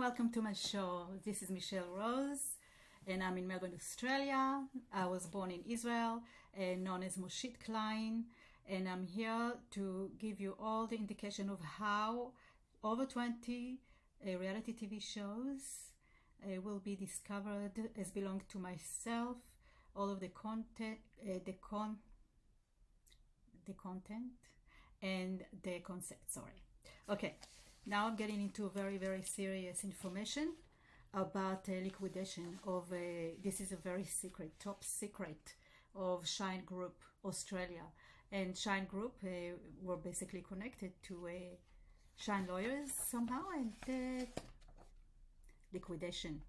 welcome to my show. This is Michelle Rose and I'm in Melbourne, Australia. I was born in Israel, known as Moshit Klein, and I'm here to give you all the indication of how over 20 reality TV shows will be discovered as belong to myself. All of the content, the content and the concept, sorry. Okay, now I'm getting into very, very serious information about liquidation of, this is a very secret, top secret of Shine Group Australia. And Shine Group were basically connected to Shine lawyers somehow, and liquidation.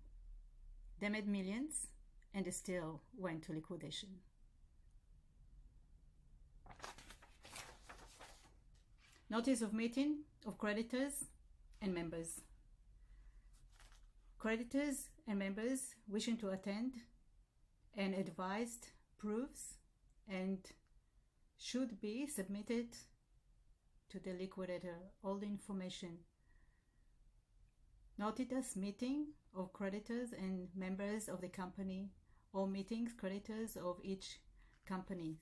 They made millions and they still went to liquidation. Notice of meeting of creditors and members. Creditors and members wishing to attend and advised proofs and should be submitted to the liquidator, all the information. Notice meeting of creditors and members of the company, or meetings creditors of each company.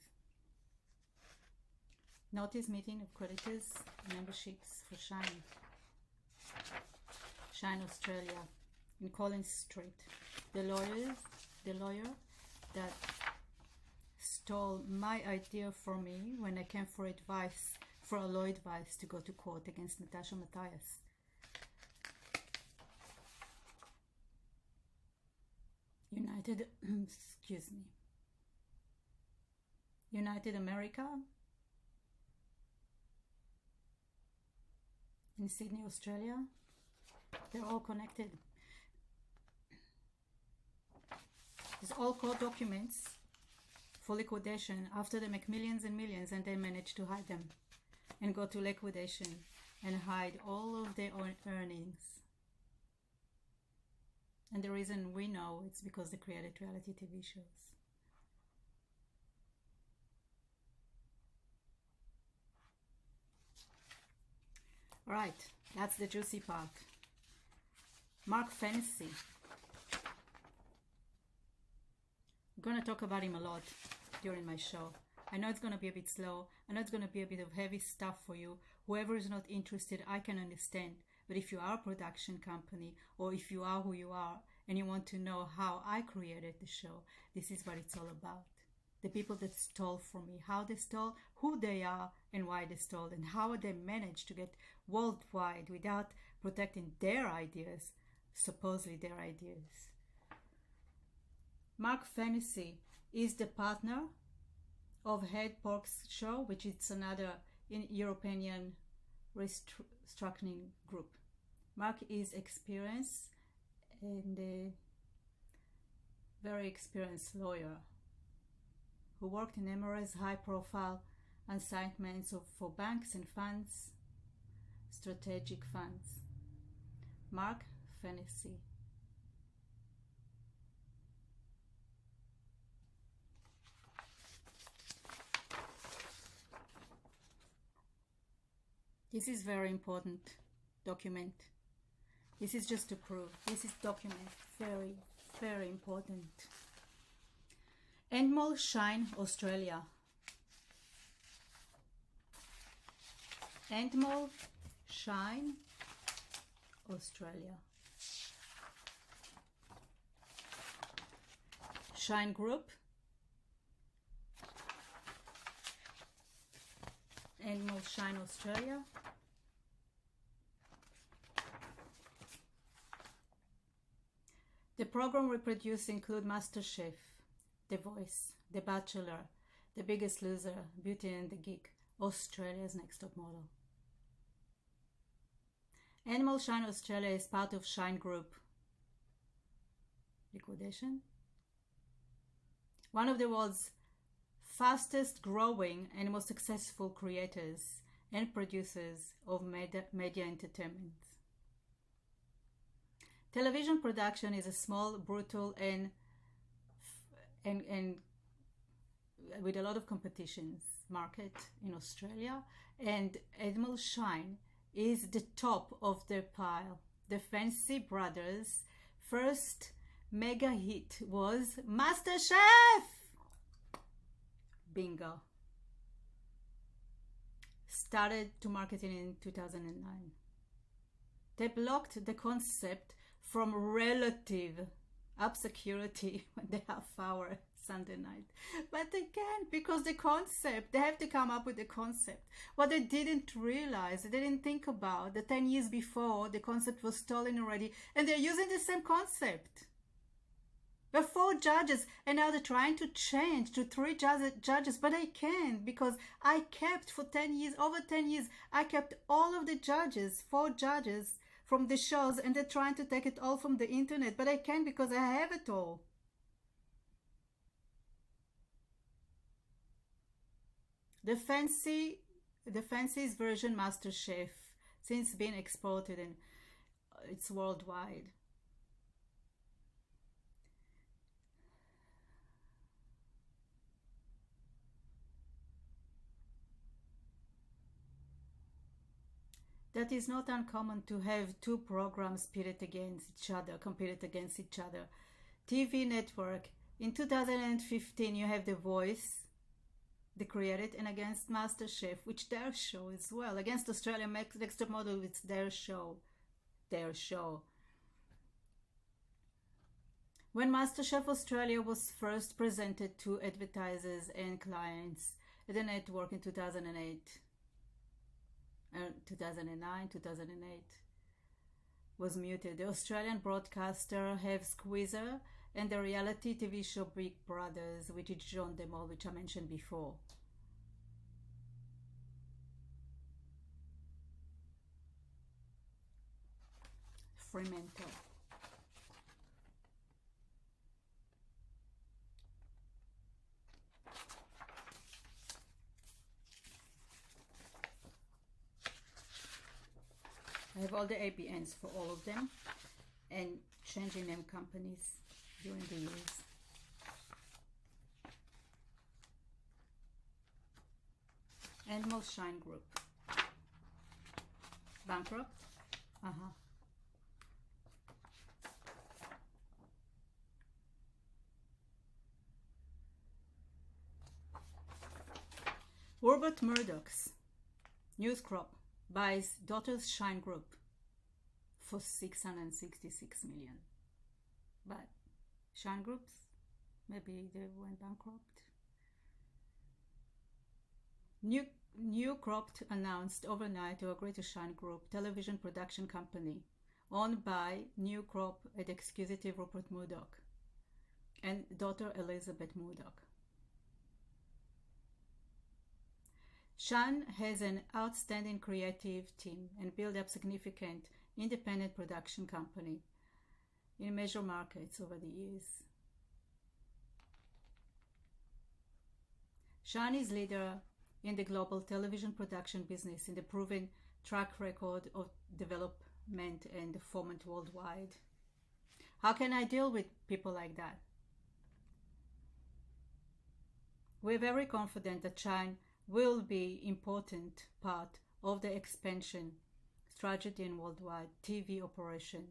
Notice meeting of creditors memberships for Shine Australia in Collins Street. The lawyer that stole my idea for me when I came for advice, for a law advice to go to court against Natasha Matthias. United, excuse me, United America in Sydney, Australia. They're all connected. There's all court documents for liquidation after they make millions and millions, and they manage to hide them and go to liquidation and hide all of their own earnings. And the reason we know it's because they created reality TV shows. All right, that's the juicy part. Mark Fantasy. I'm going to talk about him a lot during my show. I know it's going to be a bit slow. I know it's going to be a bit of heavy stuff for you. Whoever is not interested, I can understand. But if you are a production company, or if you are who you are, and you want to know how I created the show, this is what it's all about. The people that stole from me, how they stole, who they are, and why they stole, and how they managed to get worldwide without protecting their ideas, supposedly their ideas. Mark Fantasy is the partner of Head Pork's show, which is another European restructuring group. Mark is experienced and a very experienced lawyer who worked in numerous high-profile assignments for banks and funds, strategic funds. Mark Fantasy. This is very important document. This is just to prove. This is document very, very important. Endemol Shine Australia. Endemol Shine Australia. Shine Group. Endemol Shine Australia. The program we produce include MasterChef, The Voice, The Bachelor, The Biggest Loser, Beauty and the Geek, Australia's Next Top Model. Endemol Shine Australia is part of Shine Group. Liquidation. One of the world's fastest growing and most successful creators and producers of media entertainment. Television production is a small, brutal, and with a lot of competitions market in Australia, and Endemol Shine is the top of their pile. the Fancy Brothers' first mega hit was MasterChef. Bingo. Started to market it in 2009. They blocked the concept from relative obscurity when they have our Sunday night. But they can't, because the concept, they have to come up with the concept. What they didn't realize, they didn't think about, the 10 years before, the concept was stolen already, and they're using the same concept. There are 4 judges, and now they're trying to change to 3 judges, but I can't, because I kept for 10 years, over 10 years, I kept all of the judges, 4 judges from the shows, and they're trying to take it all from the internet, but I can't because I have it all. The Fancy's version MasterChef, since being exported, and it's worldwide. That is not uncommon to have 2 programs competed against each other. TV network. In 2015, you have The Voice, they created, and against MasterChef, which their show as well. Against Australia Next Top Model, it's their show. When MasterChef Australia was first presented to advertisers and clients at the network in 2008, 2009, 2008, was muted. The Australian broadcaster have Squeezer and the reality TV show Big Brothers, which is John DeMol, which I mentioned before. Fremantle. I have all the ABNs for all of them and changing them companies during the years. Animal Shine Group. Bankrupt? Robert Murdoch's News Crop buys Daughter's Shine Group for 666 million. But Shine Groups, maybe they went bankrupt. New Crop announced overnight to agree to Shine Group, television production company, owned by New Crop and executive Rupert Murdoch and daughter Elizabeth Murdoch. Shine has an outstanding creative team and built up significant independent production company in major markets over the years. Shine is leader in the global television production business in the proven track record of development and format worldwide. How can I deal with people like that? We're very confident that Shine will be important part of the expansion strategy and worldwide TV operation.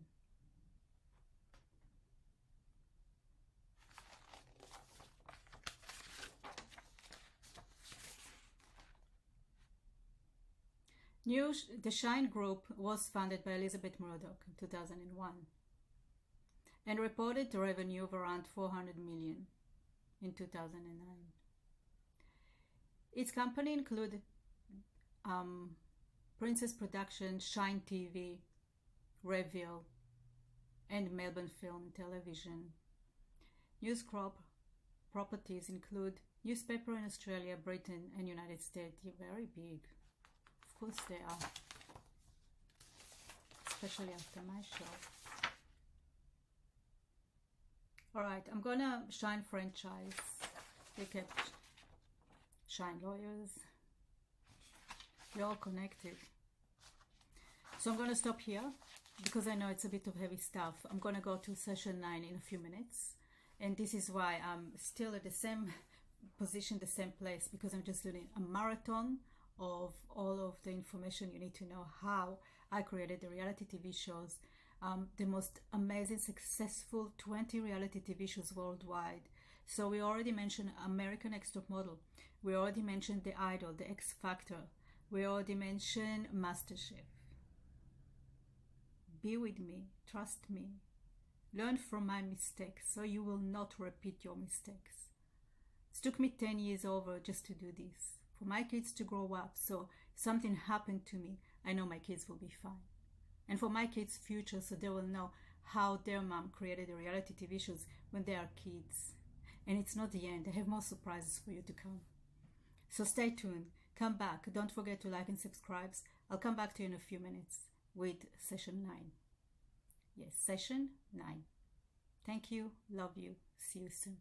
The Shine Group was founded by Elizabeth Murdoch in 2001 and reported revenue of around 400 million in 2009. Its company include Princess Production, Shine TV, Reveal, and Melbourne Film and Television. News Crop properties include newspaper in Australia, Britain, and United States. They're very big. Of course they are. Especially after my show. Alright, I'm gonna Shine franchise. They kept Shine lawyers. They're all connected. So I'm gonna stop here because I know it's a bit of heavy stuff. I'm gonna go to session 9 in a few minutes. And this is why I'm still at the same position, the same place, because I'm just doing a marathon of all of the information you need to know how I created the reality TV shows. the most amazing, successful 20 reality TV shows worldwide. So we already mentioned American Next Top Model. We already mentioned The Idol, The X Factor. We already mentioned MasterChef. Be with me, trust me. Learn from my mistakes so you will not repeat your mistakes. It took me 10 years over just to do this. For my kids to grow up, so if something happened to me, I know my kids will be fine. And for my kids' future, so they will know how their mom created the reality TV shows when they are kids. And it's not the end. I have more surprises for you to come. So stay tuned. Come back. Don't forget to like and subscribe. I'll come back to you in a few minutes with session 9. Yes, session 9. Thank you. Love you. See you soon.